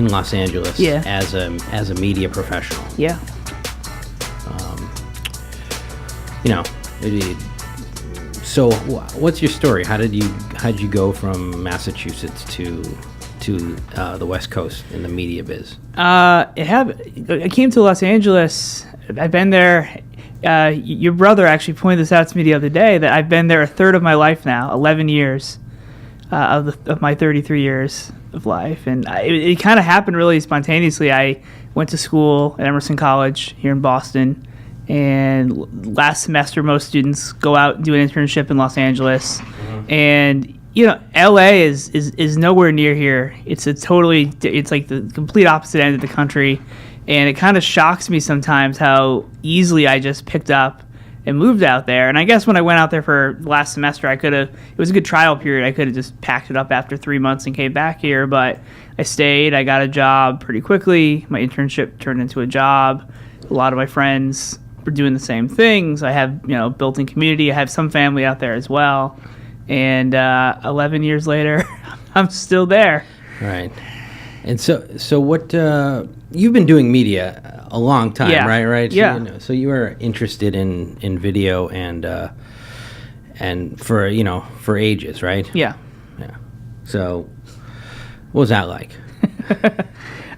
in Los Angeles as a media professional. Yeah. So what's your story? How did you go from Massachusetts to the West Coast in the media biz? I came to Los Angeles. I've been there. Your brother actually pointed this out to me the other day that I've been there a third of my life now, 11 years of my 33 years of life. And it kind of happened really spontaneously. I went to school at Emerson College here in Boston. And last semester, most students go out and do an internship in Los Angeles. Mm-hmm. And, LA is nowhere near here. It's like the complete opposite end of the country. And it kind of shocks me sometimes how easily I just picked up and moved out there. And I guess when I went out there for last semester, it was a good trial period. I could have just packed it up after 3 months and came back here. But I stayed. I got a job pretty quickly. My internship turned into a job. A lot of my friends were doing the same things. I have, built-in community. I have some family out there as well. And 11 years later, I'm still there. Right. And so what, you've been doing media a long time, right? Right. Yeah. So you were interested in video and for ages, right? Yeah. Yeah. So what was that like?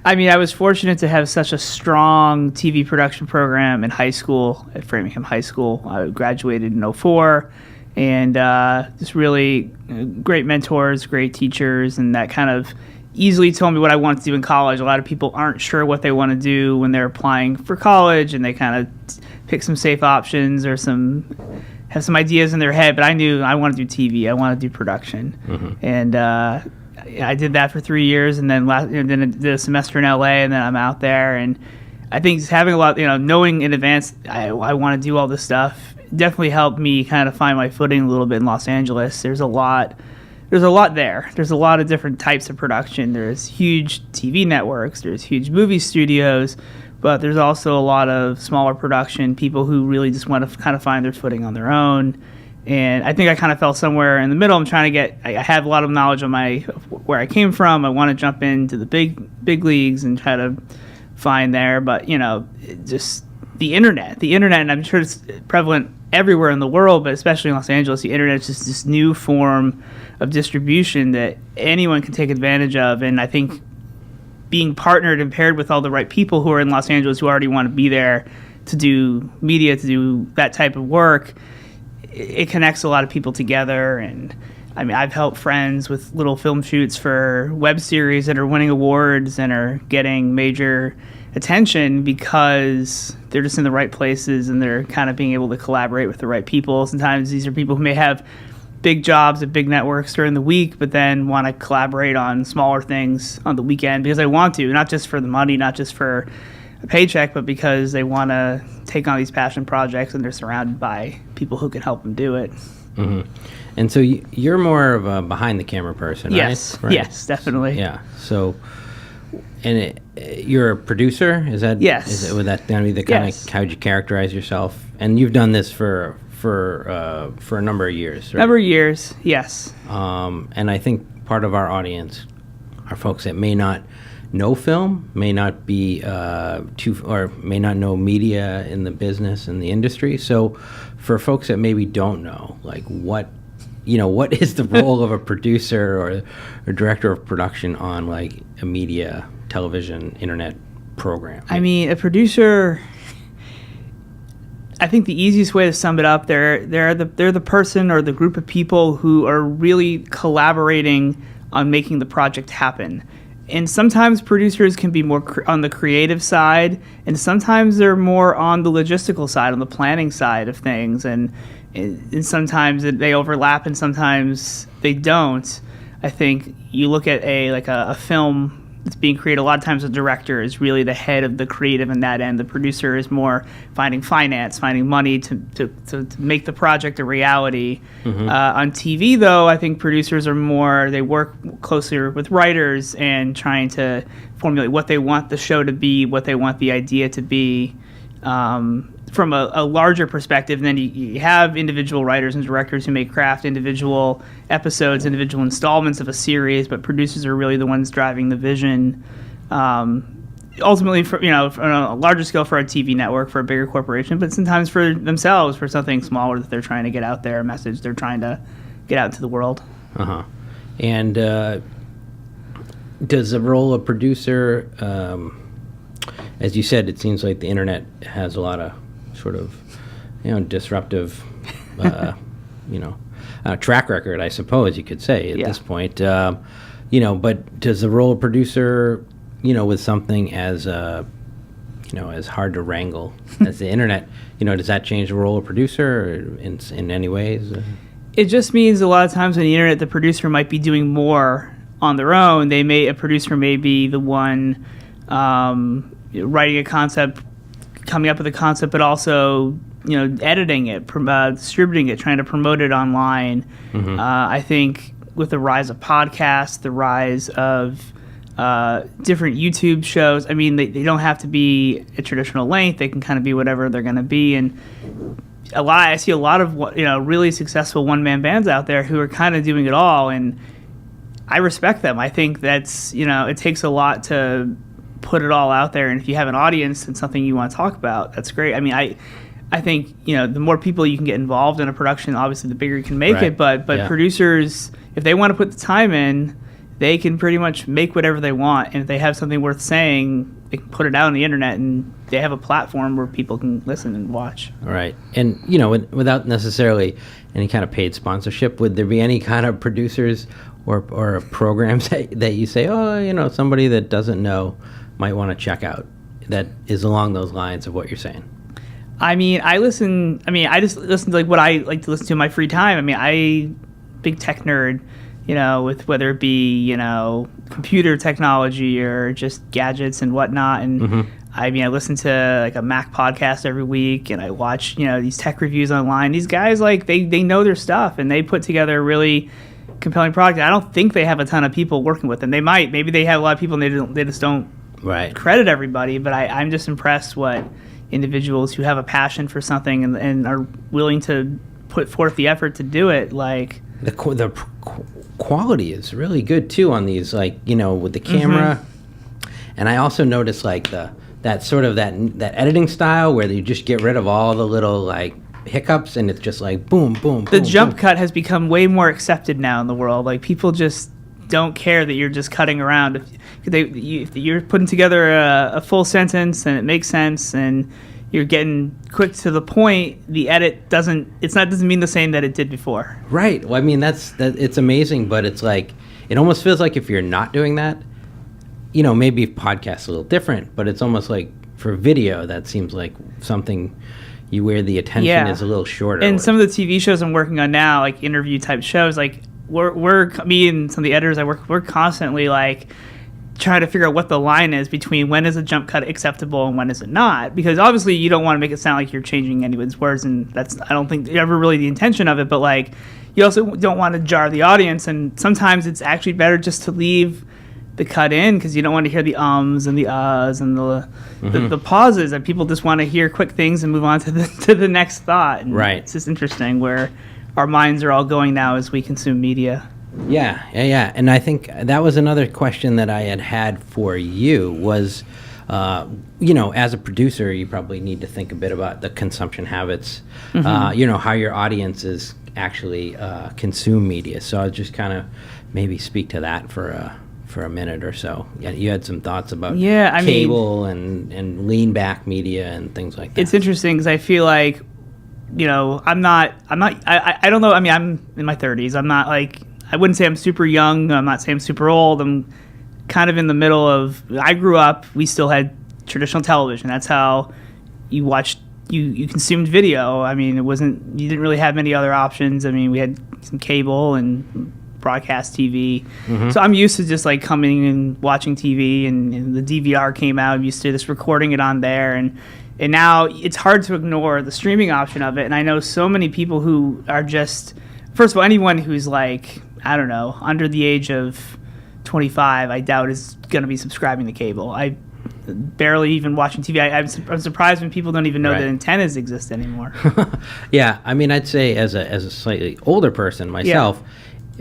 I mean, I was fortunate to have such a strong TV production program in high school, at Framingham High School. I graduated in 2004, and just really great mentors, great teachers, and that kind of easily told me what I wanted to do in college. A lot of people aren't sure what they want to do when they're applying for college, and they kind of pick some safe options or have some ideas in their head, but I knew I want to do TV. I want to do production. Mm-hmm. And I did that for 3 years, and then I did a semester in LA, and then I'm out there. And I think just having a lot, knowing in advance I want to do all this stuff definitely helped me kind of find my footing a little bit in Los Angeles. There's a lot there. There's a lot of different types of production. There's huge TV networks. There's huge movie studios. But there's also a lot of smaller production, people who really just want to kind of find their footing on their own. And I think I kind of fell somewhere in the middle. I have a lot of knowledge on where I came from. I want to jump into the big leagues and try to find there. But, just the internet, and I'm sure it's prevalent everywhere in the world, but especially in Los Angeles, the internet is just this new form of distribution that anyone can take advantage of. And I think being partnered and paired with all the right people who are in Los Angeles who already want to be there to do media, to do that type of work, it connects a lot of people together. And I mean, I've helped friends with little film shoots for web series that are winning awards and are getting major attention because they're just in the right places and they're kind of being able to collaborate with the right people. Sometimes these are people who may have big jobs at big networks during the week, but then want to collaborate on smaller things on the weekend because they want to, not just for the money, not just for a paycheck, but because they want to take on these passion projects and they're surrounded by people who can help them do it. Mm-hmm. And so you're more of a behind the camera person, yes. Right? Yes, definitely. Yeah. So, and you're a producer? Is that? Yes. Would that be the kind of how you characterize yourself? And you've done this for a number of years, right? Number of years, yes. And I think part of our audience are folks that may not know film, may not be or may not know media in the business and the industry. So for folks that maybe don't know, like what is the role of a producer or a director of production on like a media, television, internet program? I mean, a producer, I think the easiest way to sum it up, they're the person or the group of people who are really collaborating on making the project happen. And sometimes producers can be more on the creative side, and sometimes they're more on the logistical side, on the planning side of things. And sometimes they overlap, and sometimes they don't. I think you look at a film that's being created, a lot of times the director is really the head of the creative in that end. The producer is more finding finance, finding money to make the project a reality. Mm-hmm. On TV, though, I think producers are more, they work closer with writers and trying to formulate what they want the show to be, what they want the idea to be. From a larger perspective, and then you have individual writers and directors who may craft individual episodes, individual installments of a series, but producers are really the ones driving the vision ultimately for on a larger scale for a TV network, for a bigger corporation, but sometimes for themselves, for something smaller that they're trying to get out there, a message they're trying to get out into the world. And does the role of producer, as you said, it seems like the internet has a lot of sort of disruptive track record, I suppose you could say at this point. But does the role of producer, with something as as hard to wrangle as the internet, does that change the role of producer in any ways? It just means a lot of times on the internet, the producer might be doing more on their own. A producer may be the one writing a concept, coming up with a concept, but also editing it, distributing it, trying to promote it online. I think with the rise of podcasts, the rise of different YouTube shows, I mean, they don't have to be a traditional length. They can kind of be whatever they're going to be. And I see a lot of really successful one-man bands out there who are kind of doing it all, and I respect them. I think that's it takes a lot to put it all out there, and if you have an audience and something you want to talk about, that's great. I mean, I think the more people you can get involved in a production, obviously the bigger you can make it. But producers, if they want to put the time in, they can pretty much make whatever they want, and if they have something worth saying, they can put it out on the internet, and they have a platform where people can listen and watch. Right. And without necessarily any kind of paid sponsorship, would there be any kind of producers or programs that you say, somebody that doesn't know might want to check out, that is along those lines of what you're saying? I just listen to like what I like to listen to in my free time. I mean, big tech nerd, with whether it be, computer technology or just gadgets and whatnot. And I listen to like a Mac podcast every week, and I watch, these tech reviews online. These guys, like, they know their stuff, and they put together a really compelling product. I don't think they have a ton of people working with them. They might. Maybe they have a lot of people and they just don't credit everybody. But I'm just impressed what individuals who have a passion for something and are willing to put forth the effort to do it, like the quality is really good too on these, like with the camera. And I also noticed like that editing style where you just get rid of all the little like hiccups, and it's just like boom boom. The jump cut has become way more accepted now in the world. Like, people just don't care that you're just cutting around. If you're putting together a full sentence and it makes sense and you're getting quick to the point, the edit doesn't mean the same that it did before. Right. Well, I mean, it's amazing, but it's like, it almost feels like if you're not doing that, maybe podcast's a little different, but it's almost like for video, that seems like something where the attention is a little shorter. And some of the TV shows I'm working on now, like interview type shows, like me and some of the editors I work with, we're constantly like trying to figure out what the line is between when is a jump cut acceptable and when is it not, because obviously you don't want to make it sound like you're changing anyone's words, and that's, I don't think, ever really the intention of it, but like, you also don't want to jar the audience, and sometimes it's actually better just to leave the cut in, because you don't want to hear the ums and the uhs and the pauses, and people just want to hear quick things and move on to the next thought. And it's just interesting where our minds are all going now as we consume media. Yeah. And I think that was another question that I had for you was, as a producer, you probably need to think a bit about the consumption habits, how your audiences actually consume media. So I'll just kind of maybe speak to that for a minute or so. Yeah, you had some thoughts about cable and lean back media and things like that. It's interesting because I feel like, I don't know. I mean, I'm in my 30s. I'm not like, I wouldn't say I'm super young. I'm not saying I'm super old. I'm kind of in the middle of, I grew up, we still had traditional television. That's how you watched, you consumed video. I mean, you didn't really have many other options. I mean, we had some cable and broadcast TV. So I'm used to just like coming and watching TV, and the DVR came out. I'm used to just recording it on there. And now it's hard to ignore the streaming option of it. And I know so many people who are just, first of all, anyone who's like, I don't know, under the age of 25, I doubt is going to be subscribing to cable. I barely even watching TV. I'm surprised when people don't even know that antennas exist anymore. Yeah, I mean, I'd say as a slightly older person myself,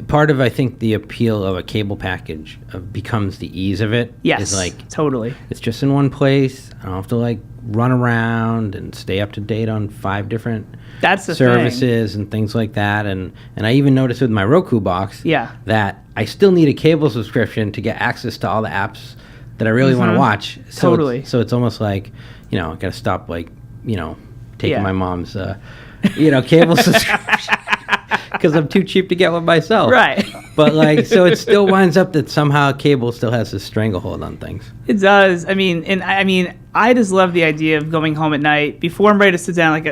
part of, I think, the appeal of a cable package becomes the ease of it. Yes, It's like, totally. it's just in one place. I don't have to like run around and stay up to date on 5 different That's the services and things like that. And I even noticed with my Roku box Yeah. that I still need a cable subscription to get access to all the apps that I really want to watch. So Totally. It's almost like, I got to stop, like, taking Yeah. my mom's, cable subscription because I'm too cheap to get one myself. Right. But, like, so it still winds up that somehow cable still has this stranglehold on things. It does. I just love the idea of going home at night before I'm ready to sit down.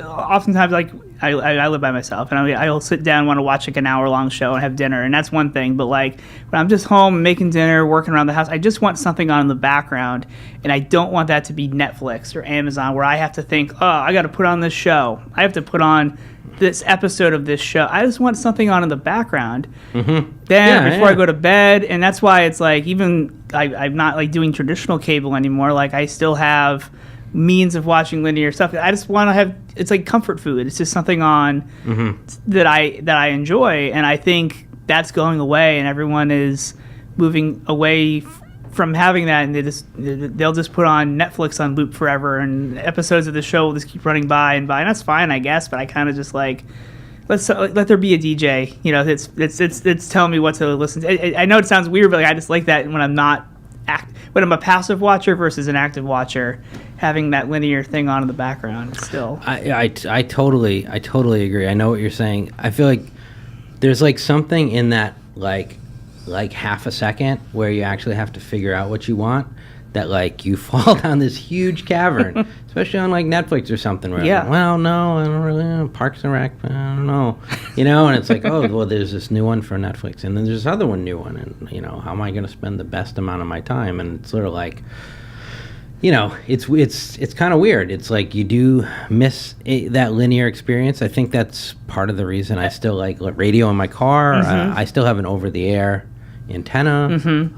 Oftentimes, like, I live by myself, and I'll sit down, want to watch like an hour-long show and have dinner, and that's one thing. But like when I'm just home making dinner, working around the house, I just want something on in the background, and I don't want that to be Netflix or Amazon, where I have to think, oh, I got to put on this show, I have to put on this episode of this show. I just want something on in the background. Then before I go to bed, and that's why it's like even I'm not like doing traditional cable anymore. Like I still have means of watching linear stuff. I just want to have, it's like comfort food. It's just something on that I enjoy, and I think that's going away, and everyone is moving away from having that, and they'll just put on Netflix on loop forever, and episodes of the show will just keep running by, and that's fine, I guess. But I kind of just like, let there be a DJ. It's telling me what to listen to. I know it sounds weird, but like, I just like that when I'm not when I'm a passive watcher versus an active watcher, having that linear thing on in the background still. I totally agree. I know what you're saying. I feel like there's like something in that like half a second where you actually have to figure out what you want, that like you fall down this huge cavern, especially on like Netflix or something where I'm like, well, no, I don't really know. Parks and Rec, I don't know. And it's like, oh, well, there's this new one for Netflix, and then there's this other new one, and how am I going to spend the best amount of my time? And it's sort of like, it's kind of weird. It's like you do miss that linear experience. I think that's part of the reason I still like radio in my car. I still have an over-the-air antenna.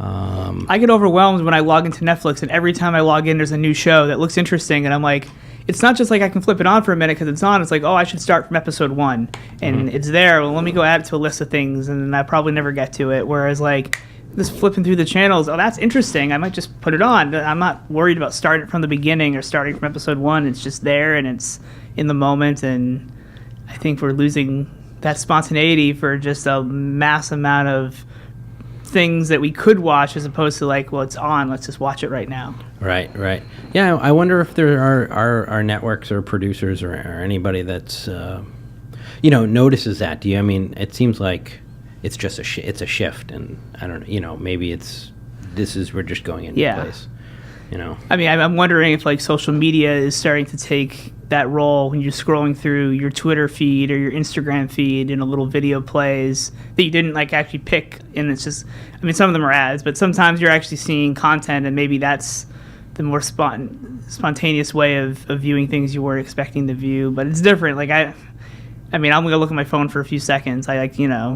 I get overwhelmed when I log into Netflix, and every time I log in, there's a new show that looks interesting, and I'm like, it's not just like I can flip it on for a minute because it's on. It's like, oh, I should start from episode 1, and it's there. Well, let me go add it to a list of things, and then I probably never get to it. Whereas like just flipping through the channels, oh, that's interesting, I might just put it on. I'm not worried about starting from the beginning or starting from episode 1. It's just there, and it's in the moment, and I think we're losing that spontaneity for just a mass amount of things that we could watch, as opposed to like, well, it's on, let's just watch it right now. Right. Yeah, I wonder if there are networks or producers or anybody that's notices that. It seems like it's just it's a shift, and I don't know, maybe we're just going into place. I'm wondering if like social media is starting to take that role when you're scrolling through your Twitter feed or your Instagram feed, and a little video plays that you didn't like actually pick, and it's just, some of them are ads, but sometimes you're actually seeing content, and maybe that's the more spontaneous way of viewing things you weren't expecting to view. But it's different. Like I'm gonna look at my phone for a few seconds. I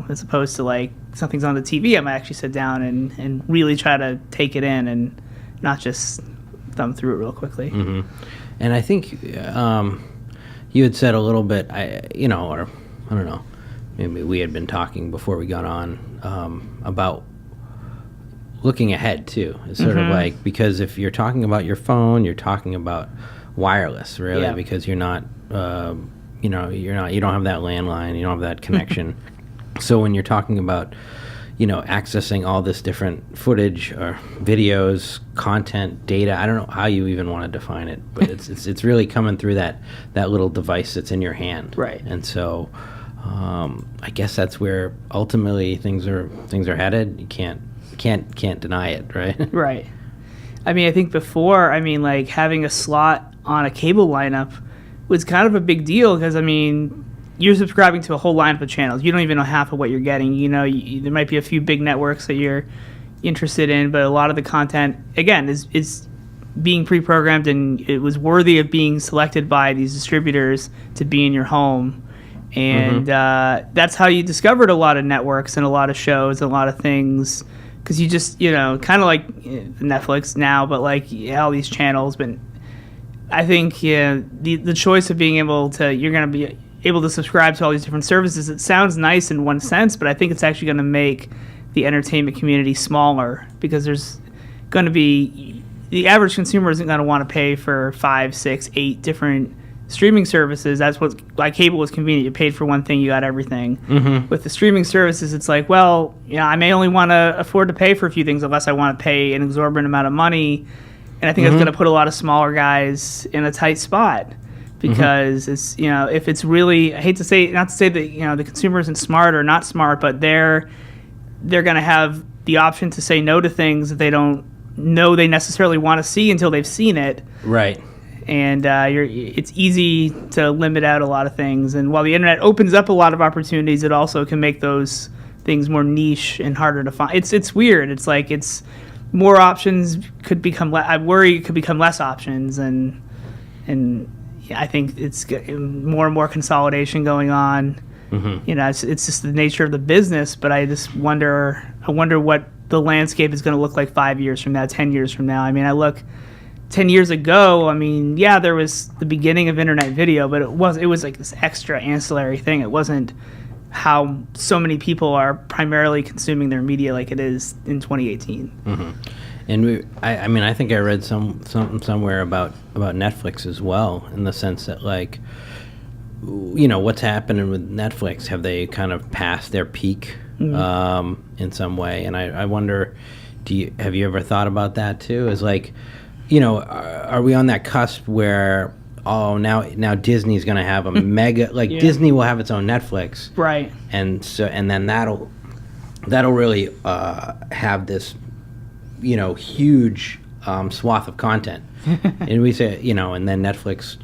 as opposed to like something's on the TV, I might actually sit down and really try to take it in and not just thumb through it real quickly. And I think you had said a little bit, or I don't know, maybe we had been talking before we got on about looking ahead too. It's sort of like, because if you're talking about your phone, you're talking about wireless, really, because you're not, you don't have that landline, you don't have that connection. So when you're talking about accessing all this different footage or videos, content, data, I don't know how you even want to define it, but it's really coming through that little device that's in your hand. Right. And so I guess that's where ultimately things are headed. You can't deny it, right? Right. I think before, like having a slot on a cable lineup was kind of a big deal, because you're subscribing to a whole lineup of channels. You don't even know half of what you're getting. There might be a few big networks that you're interested in, but a lot of the content, again, is being pre-programmed, and it was worthy of being selected by these distributors to be in your home. And that's how you discovered a lot of networks and a lot of shows and a lot of things, because you just, kind of like Netflix now, but like all these channels. But I think the choice of being able to, you're going to be able to subscribe to all these different services, it sounds nice in one sense, but I think it's actually going to make the entertainment community smaller, because there's going to be, the average consumer isn't going to want to pay for 5, 6, 8 different streaming services. That's what, like, cable was convenient. You paid for one thing, you got everything. Mm-hmm. With the streaming services, it's like, well, I may only want to afford to pay for a few things unless I want to pay an exorbitant amount of money. And I think it's going to put a lot of smaller guys in a tight spot, because it's, if it's really, I hate to say, not to say that, the consumer isn't smart or not smart, but they're going to have the option to say no to things that they don't know they necessarily want to see until they've seen it. Right. And it's easy to limit out a lot of things. And while the internet opens up a lot of opportunities, it also can make those things more niche and harder to find. It's weird. It's like, it's more options could become. I worry it could become less options, and I think it's more and more consolidation going on. It's just the nature of the business. But I just wonder what the landscape is going to look like 5 years from now, 10 years from now. I mean, I look 10 years ago, yeah, there was the beginning of internet video, but it was like this extra ancillary thing. It wasn't how so many people are primarily consuming their media like it is in 2018. And I think I read something somewhere about Netflix as well, in the sense that, like, what's happening with Netflix? Have they kind of passed their peak in some way? And I wonder, have you ever thought about that too? Is like, are we on that cusp where, now Disney's going to have a mega, like, Disney will have its own Netflix, right? And then that'll really have this, huge swath of content. And we say, and then Netflix,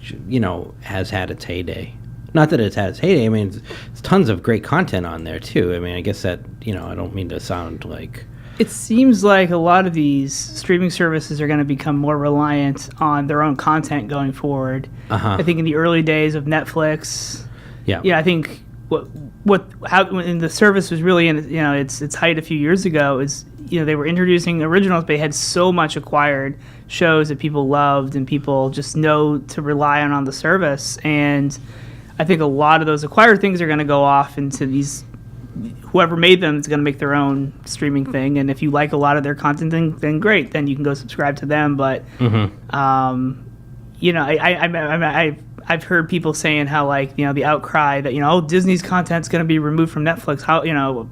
has had its heyday. Not that it's had its heyday. I mean, it's tons of great content on there too. I mean, I guess that, I don't mean to sound like. It seems like a lot of these streaming services are going to become more reliant on their own content going forward. I think in the early days of Netflix, I think when the service was really in its height a few years ago, is they were introducing originals, but they had so much acquired shows that people loved and people just know to rely on the service. And I think a lot of those acquired things are going to go off into these. Whoever made them is going to make their own streaming thing, and if you like a lot of their content, then great, then you can go subscribe to them. But I've heard people saying how, like, the outcry that Disney's content's going to be removed from Netflix. How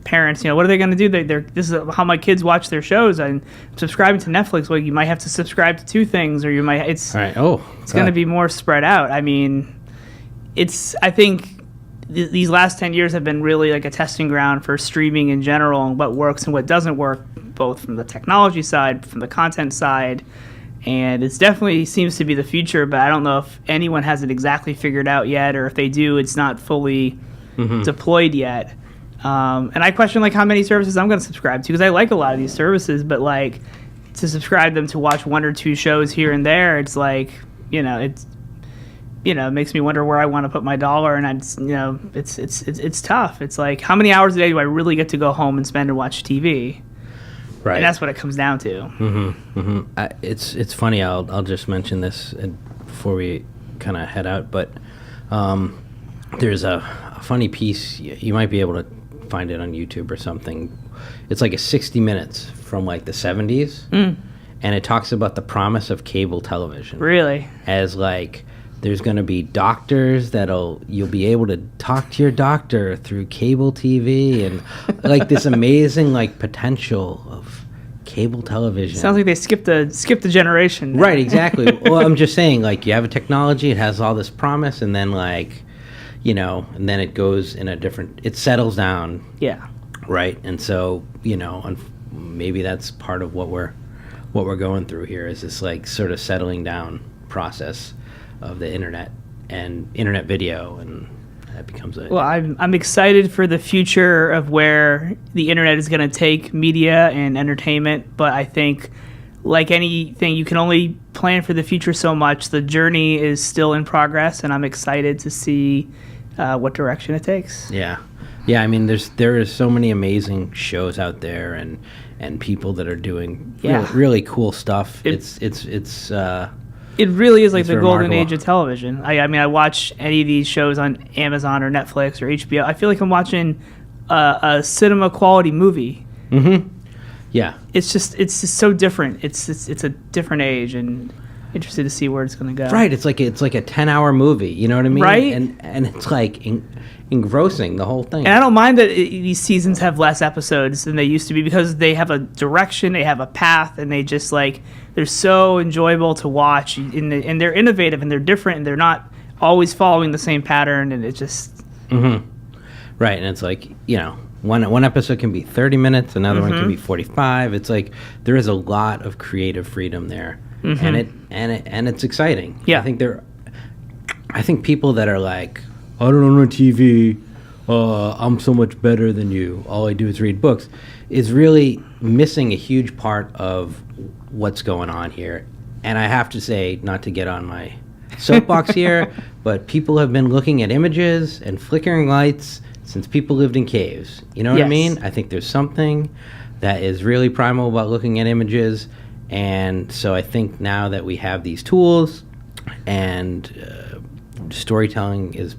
parents, what are they going to do? This is how my kids watch their shows. And subscribing to Netflix, well, you might have to subscribe to 2 things, or you might it's going to be more spread out. I mean, I think. These last 10 years have been really like a testing ground for streaming in general, and what works and what doesn't work, both from the technology side, from the content side. And it definitely seems to be the future, but I don't know if anyone has it exactly figured out yet, or if they do, it's not fully deployed yet. And I question, like, how many services I'm going to subscribe to, because I like a lot of these services, but, like, to subscribe them to watch 1 or 2 shows here and there, it's like, it makes me wonder where I want to put my dollar, and it's tough. It's like, how many hours a day do I really get to go home and spend and watch TV? Right. And that's what it comes down to. It's funny. I'll just mention this before we kind of head out, but there's a funny piece. You might be able to find it on YouTube or something. It's like a 60 minutes from like the 70s, and it talks about the promise of cable television. Really? As like, there's going to be doctors you'll be able to talk to your doctor through cable TV, and like this amazing like potential of cable television. Sounds like they skipped a generation. Right, exactly. Well, I'm just saying, like, you have a technology, it has all this promise, and then like, and then it goes in it settles down. Yeah. Right. And so, and maybe that's part of what we're going through here, is this like sort of settling down process of the internet and internet video, and that becomes Well, I'm excited for the future of where the internet is going to take media and entertainment, but I think, like anything, you can only plan for the future so much. The journey is still in progress, and I'm excited to see what direction it takes. Yeah. I mean, there is so many amazing shows out there, and people that are doing really cool stuff. It's It really is like It's the golden remarkable. age of television. I mean, I watch any of these shows on Amazon or Netflix or HBO. I feel like I'm watching a cinema quality movie. Yeah. It's just so different. It's a different age, and interested to see where it's going to go. Right. It's like a 10-hour movie. You know what I mean? Right. And it's like engrossing, the whole thing. And I don't mind that these seasons have less episodes than they used to be, because they have a direction, they have a path, and they just like they're so enjoyable to watch, and they're innovative and they're different, and they're not always following the same pattern, and it just Right. And it's like, one episode can be 30 minutes, another one can be 45. It's like there is a lot of creative freedom there, and it's exciting. Yeah. I think people that are like, I don't own a TV, I'm so much better than you, all I do is read books, is really missing a huge part of what's going on here. And I have to say, not to get on my soapbox here, but people have been looking at images and flickering lights since people lived in caves. You know what I Yes. mean? I think there's something that is really primal about looking at images. And so I think now that we have these tools and storytelling is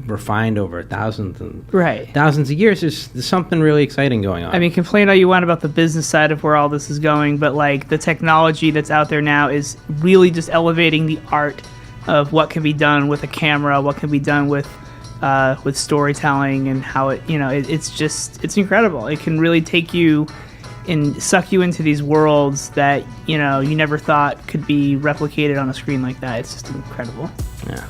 refined over thousands of years, there's something really exciting going on. I mean, complain all you want about the business side of where all this is going, but like the technology that's out there now is really just elevating the art of what can be done with a camera, what can be done with storytelling, and how it's incredible. It can really take you and suck you into these worlds that you never thought could be replicated on a screen like that. It's just incredible. Yeah.